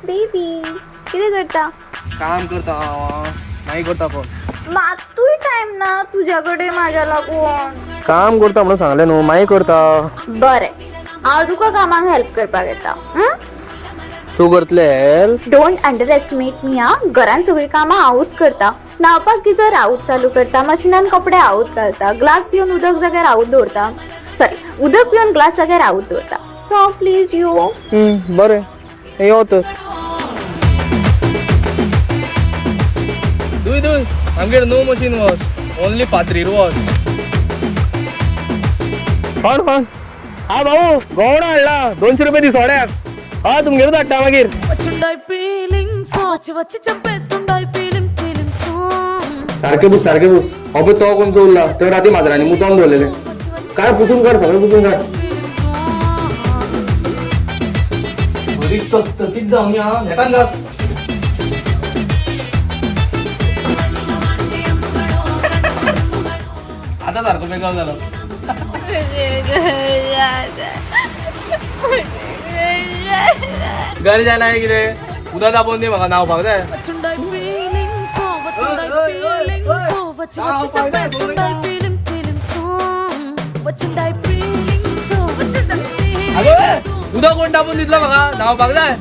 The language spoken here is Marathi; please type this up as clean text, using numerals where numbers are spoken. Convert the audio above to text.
बेबी कितें करता? काम करता नाही करता पण मातूय टाइम ना तुझ्याकडे माझ्या लागून. काम करता म्हणून सांगले न्हू मागीर करता. बरें हांव तुका कामाक हेल्प करपाक येता. तू करतले हेल्प? डोंट अंडर एस्टिमेट मी हा. घरान सगळी कामां हांवूच करता. न्हावपाक गिजर हांवूच चालू करता, मशिनान कपडे हांवूच घालता, ग्लास पिवन उदक जाग्यार हांवूच दवरता, सॉरी उदक पिवन ग्लास जाग्यार हांवूच दवरता. So please you. बरें यो तर. दुय दुय आमगेर नो मशीन वॉश ओनली पात्रीर वॉश. कोण कोण? हा भाऊ गवडा हाडला 200 रुपये दी सोड्याक. हा तुमगेर धाडटा मागीर. सारखे बूस हो पळय तो कोण चोरला तो राती माजरांनी मुतोन दवरलेले. काय पुसून काड सगळें पुसून काड. बरी चकचकीत जावन या नेटान घास. आता सारको बेगाव जालो. घर जायला आहे कितें उदक तापोवन दी म्हाका न्हावपाक जाय. उदक कोण तापोवन दितलो म्हाका न्हावपाक जाय.